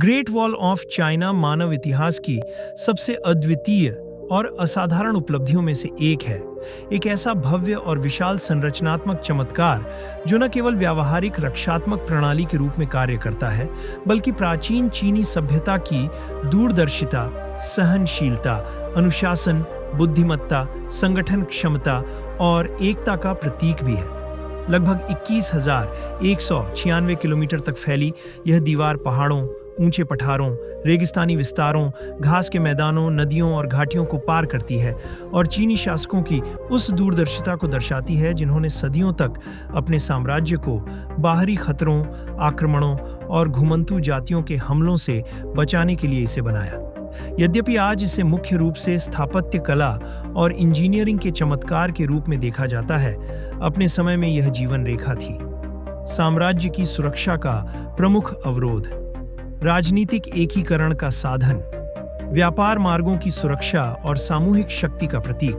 Great wall of China मानव इतिहास की सबसे अद्वितीय और असाधारण उपलब्धियों में से एक है। एक ऐसा भव्य और विशाल संरचनात्मक चमत्कार जो न केवल व्यावहारिक रक्षात्मक प्रणाली के रूप में कार्य करता है, बल्कि प्राचीन चीनी सभ्यता की दूरदर्शिता, सहनशीलता, अनुशासन, बुद्धिमत्ता, संगठन क्षमता और एकता का प्रतीक भी है। लगभग 21,196 किलोमीटर तक फैली यह दीवार पहाड़ों, ऊंचे पठारों, रेगिस्तानी विस्तारों, घास के मैदानों, नदियों और घाटियों को पार करती है और चीनी शासकों की उस दूरदर्शिता को दर्शाती है जिन्होंने सदियों तक अपने साम्राज्य को बाहरी खतरों, आक्रमणों और घुमंतू जातियों के हमलों से बचाने के लिए इसे बनाया। यद्यपि आज इसे मुख्य रूप से स्थापत्य कला और इंजीनियरिंग के चमत्कार के रूप में देखा जाता है, अपने समय में यह जीवन रेखा थी। साम्राज्य की सुरक्षा का प्रमुख अवरोध, राजनीतिक एकीकरण का साधन, व्यापार मार्गों की सुरक्षा और सामूहिक शक्ति का प्रतीक।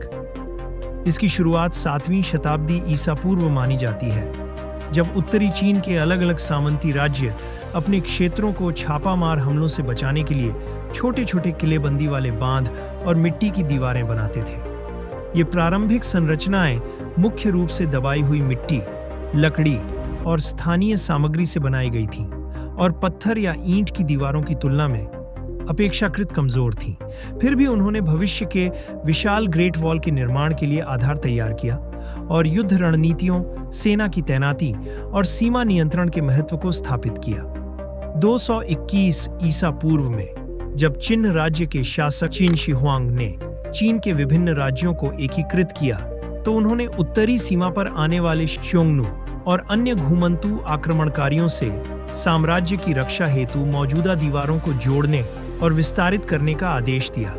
इसकी शुरुआत 7वीं शताब्दी ईसा पूर्व मानी जाती है, जब उत्तरी चीन के अलग अलग सामंती राज्य अपने क्षेत्रों को छापामार हमलों से बचाने के लिए छोटे छोटे किलेबंदी वाले बांध और मिट्टी की दीवारें बनाते थे। ये प्रारंभिक संरचनाएं मुख्य रूप से दबाई हुई मिट्टी, लकड़ी और स्थानीय सामग्री से बनाई गई थीं और पत्थर या ईंट की दीवारों की तुलना में अपेक्षाकृत कमजोर थीं। फिर भी उन्होंने भविष्य के विशाल ग्रेट वॉल के निर्माण के लिए आधार तैयार किया और युद्ध रणनीतियों, सेना की तैनाती और सीमा नियंत्रण के महत्व को स्थापित किया। 221 ईसा पूर्व में जब चिन राज्य के शासक चिन शी हुआंग ने चीन के विभिन्न राज्यों को एकीकृत किया, तो उन्होंने उत्तरी सीमा पर आने वाले xiongnu और अन्य घुमंतू आक्रमणकारियों से साम्राज्य की रक्षा हेतु मौजूदा दीवारों को जोड़ने और विस्तारित करने का आदेश दिया।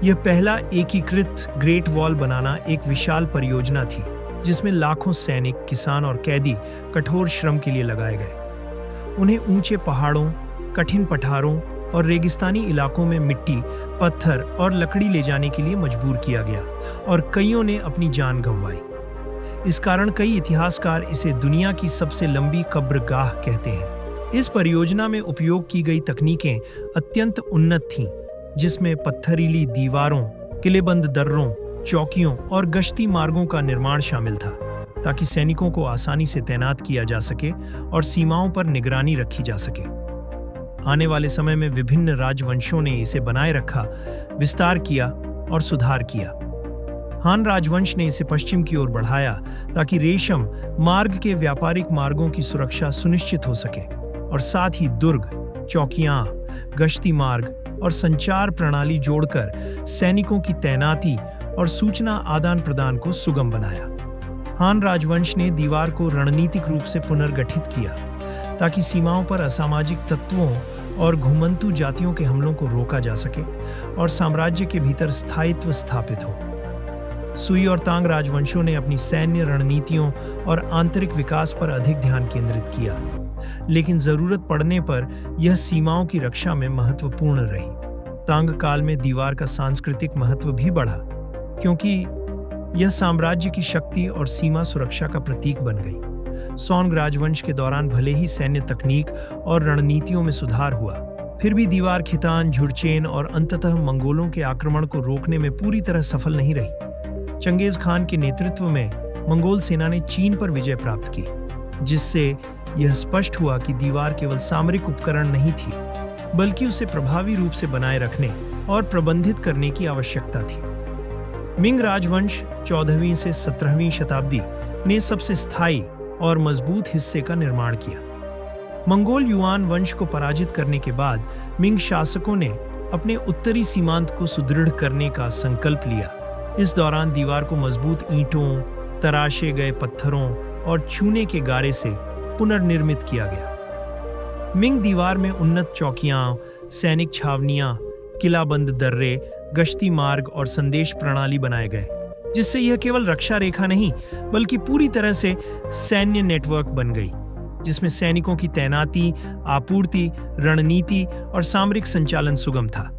यह पहला एकीकृत ग्रेट वॉल बनाना एक विशाल परियोजना थी, जिसमें लाखों सैनिक, किसान और कैदी कठोर श्रम के लिए लगाए गए। उन्हें ऊंचे पहाड़ों, कठिन पठारों और रेगिस्तानी इलाकों में मिट्टी, पत्थर और लकड़ी ले जाने के लिए मजबूर किया गया और कईयों ने अपनी जान गंवाई। इस कारण कई इतिहासकार इसे दुनिया की सबसे लंबी कब्रगाह कहते हैं। इस परियोजना में उपयोग की गई तकनीकें अत्यंत उन्नत थीं, जिसमें पत्थरीली दीवारों, किलेबंद दर्रों, चौकियों और गश्ती मार्गों का निर्माण शामिल था, ताकि सैनिकों को आसानी से तैनात किया जा सके और सीमाओं पर निगरानी रखी जा सके। आने वाले समय में विभिन्न राजवंशों ने इसे बनाए रखा, विस्तार किया और सुधार किया। हान राजवंश ने इसे पश्चिम की ओर बढ़ाया ताकि रेशम मार्ग के व्यापारिक मार्गों की सुरक्षा सुनिश्चित हो सके और साथ ही दुर्ग, चौकियां, गश्ती मार्ग और संचार प्रणाली जोड़कर सैनिकों की तैनाती और सूचना आदान प्रदान को सुगम बनाया। हान राजवंश ने दीवार को रणनीतिक रूप से पुनर्गठित किया ताकि सीमाओं पर असामाजिक तत्वों और घुमंतू जातियों के हमलों को रोका जा सके और साम्राज्य के भीतर स्थायित्व स्थापित हो। सुई और तांग राजवंशों ने अपनी सैन्य रणनीतियों और आंतरिक विकास पर अधिक ध्यान केंद्रित किया, लेकिन जरूरत पड़ने पर यह सीमाओं की रक्षा में महत्वपूर्ण रही। तांग काल में दीवार का सांस्कृतिक महत्व भी बढ़ा, क्योंकि यह साम्राज्य की शक्ति और सीमा सुरक्षा का प्रतीक बन गई। सोंग राजवंश के दौरान भले ही सैन्य तकनीक और रणनीतियों में सुधार हुआ, फिर भी दीवार खितान, झुरचेन और अंततः मंगोलों के आक्रमण को रोकने में पूरी तरह सफल नहीं रही। चंगेज खान के नेतृत्व में मंगोल सेना ने चीन पर विजय प्राप्त की, जिससे यह स्पष्ट हुआ कि दीवार केवल सामरिक उपकरण नहीं थी, बल्कि उसे प्रभावी रूप से बनाए रखने और प्रबंधित करने की आवश्यकता थी। मिंग राजवंश 14वीं से 17वीं शताब्दी ने सबसे स्थायी और मजबूत हिस्से का निर्माण किया। मंगोल युआन वंश को पराजित करने के बाद मिंग शासकों ने अपने उत्तरी सीमांत को सुदृढ़ करने का संकल्प लिया। इस दौरान दीवार को मजबूत ईंटों, तराशे गए पत्थरों और चूने के गारे से पुनर्निर्मित किया गया। मिंग दीवार में उन्नत चौकियां, सैनिक छावनियां, किलाबंद दर्रे, गश्ती मार्ग और संदेश प्रणाली बनाए गए, जिससे यह केवल रक्षा रेखा नहीं बल्कि पूरी तरह से सैन्य नेटवर्क बन गई, जिसमें सैनिकों की तैनाती, आपूर्ति, रणनीति और सामरिक संचालन सुगम था।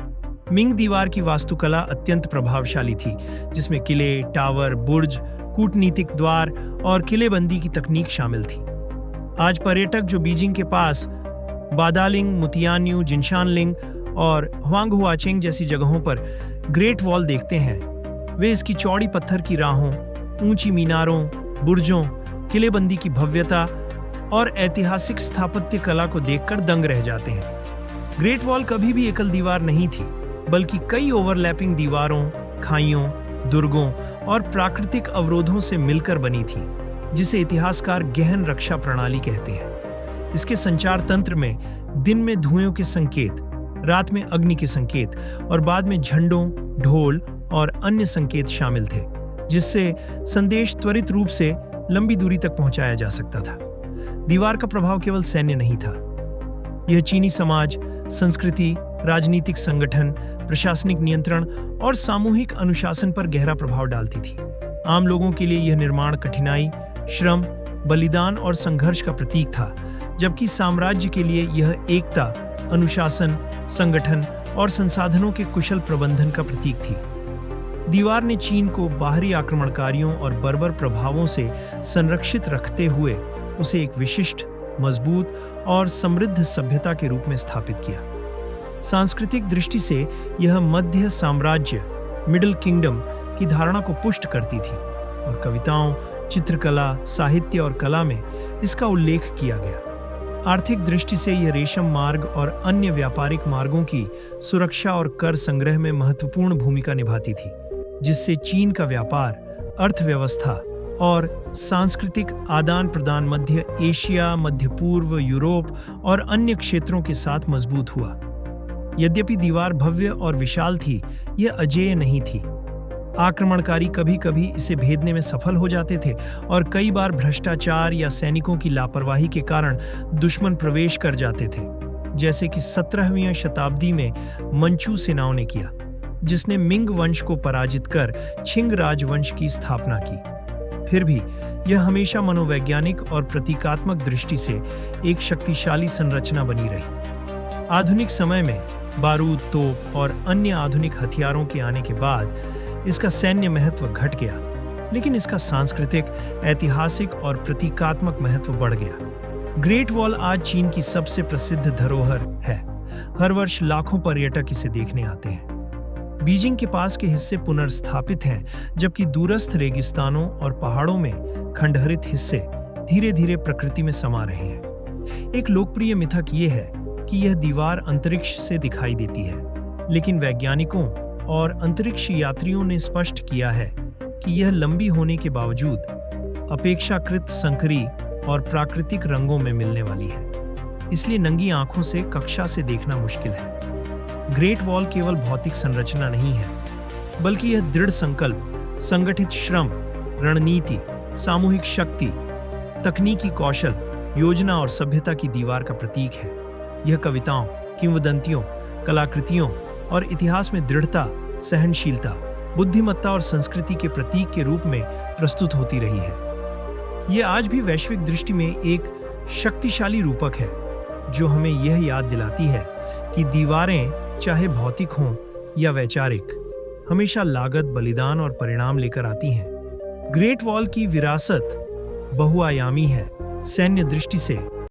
मिंग दीवार की वास्तुकला अत्यंत प्रभावशाली थी, जिसमें किले, टावर, बुर्ज, कूटनीतिक द्वार और किलेबंदी की तकनीक शामिल थी। आज पर्यटक जो बीजिंग के पास बादालिंग, मुतियान्यू, जिनशानलिंग और हुआंगहुआचेंग जैसी जगहों पर ग्रेट वॉल देखते हैं, वे इसकी चौड़ी पत्थर की राहों, ऊंची मीनारों, बुर्जों, किलेबंदी की भव्यता और ऐतिहासिक स्थापत्य कला को देखकर दंग रह जाते हैं। ग्रेट वॉल कभी भी एकल दीवार नहीं थी, बल्कि कई ओवरलैपिंग दीवारों, खाइयों, दुर्गों और प्राकृतिक अवरोधों से मिलकर बनी थी, जिसे इतिहासकार गहन रक्षा प्रणाली कहते हैं। इसके संचार तंत्र में दिन में धुएं के संकेत, रात में अग्नि के संकेत और बाद में झंडों, ढोल और अन्य संकेत शामिल थे, जिससे संदेश त्वरित रूप से लंबी दूरी तक पहुंचाया जा सकता था। दीवार का प्रभाव केवल सैन्य नहीं था, यह चीनी समाज, संस्कृति, राजनीतिक संगठन, प्रशासनिक नियंत्रण और सामूहिक अनुशासन पर गहरा प्रभाव डालती थी। आम लोगों के लिए यह निर्माण कठिनाई, श्रम, बलिदान और संघर्ष का प्रतीक था, जबकि साम्राज्य के लिए यह एकता, अनुशासन, संगठन और संसाधनों के कुशल प्रबंधन का प्रतीक थी। दीवार ने चीन को बाहरी आक्रमणकारियों और बर्बर प्रभावों से संरक्षित रखते हुए उसे एक विशिष्ट, मजबूत और समृद्ध सभ्यता के रूप में स्थापित किया। सांस्कृतिक दृष्टि से यह मध्य साम्राज्य, मिडिल किंगडम की धारणा को पुष्ट करती थी और कविताओं, चित्रकला, साहित्य और कला में इसका उल्लेख किया गया। आर्थिक दृष्टि से यह रेशम मार्ग और अन्य व्यापारिक मार्गों की सुरक्षा और कर संग्रह में महत्वपूर्ण भूमिका निभाती थी, जिससे चीन का व्यापार, अर्थव्यवस्था और सांस्कृतिक आदान प्रदान मध्य एशिया, मध्य पूर्व, यूरोप और अन्य क्षेत्रों के साथ मजबूत हुआ। यद्यपि दीवार भव्य और विशाल थी, यह अजेय नहीं थी। आक्रमणकारी कभी कभी इसे भेदने में सफल हो जाते थे और कई बार भ्रष्टाचार या सैनिकों की लापरवाही के कारण दुश्मन प्रवेश कर जाते थे, जैसे कि 17वीं शताब्दी में मंचू सेनाओं ने किया, जिसने मिंग वंश को पराजित कर छिंग राजवंश की स्थापना की। फिर भी यह हमेशा मनोवैज्ञानिक और प्रतीकात्मक दृष्टि से एक शक्तिशाली संरचना बनी रही। आधुनिक समय में बारूद, तोप और अन्य आधुनिक हथियारों के आने के बाद इसका सैन्य महत्व घट गया, लेकिन इसका सांस्कृतिक, ऐतिहासिक और प्रतीकात्मक महत्व बढ़ गया। ग्रेट वॉल आज चीन की सबसे प्रसिद्ध धरोहर है। हर वर्ष लाखों पर्यटक इसे देखने आते हैं। बीजिंग के पास के हिस्से पुनर्स्थापित हैं, जबकि दूरस्थ रेगिस्तानों और पहाड़ों में खंडहरित हिस्से धीरे धीरे प्रकृति में समा रहे हैं। एक लोकप्रिय मिथक ये है कि यह दीवार अंतरिक्ष से दिखाई देती है, लेकिन वैज्ञानिकों और अंतरिक्ष यात्रियों ने स्पष्ट किया है कि यह लंबी होने के बावजूद अपेक्षाकृत संकरी और प्राकृतिक रंगों में मिलने वाली है, इसलिए नंगी आंखों से कक्षा से देखना मुश्किल है। ग्रेट वॉल केवल भौतिक संरचना नहीं है, बल्कि यह दृढ़ संकल्प, संगठित श्रम, रणनीति, सामूहिक शक्ति, तकनीकी कौशल, योजना और सभ्यता की दीवार का प्रतीक है। यह कविताओं, किंवदंतियों, कलाकृतियों और इतिहास में दृढ़ता, सहनशीलता, बुद्धिमत्ता और संस्कृति के प्रतीक के रूप में प्रस्तुत होती रही है। यह आज भी वैश्विक दृष्टि में एक शक्तिशाली रूपक है, जो हमें यह याद दिलाती है कि दीवारें, चाहे भौतिक हों या वैचारिक, हमेशा लागत, बलिदान और परिणाम लेकर आती हैं। ग्रेट वॉल की विरासत बहुआयामी है। सैन्य दृष्टि से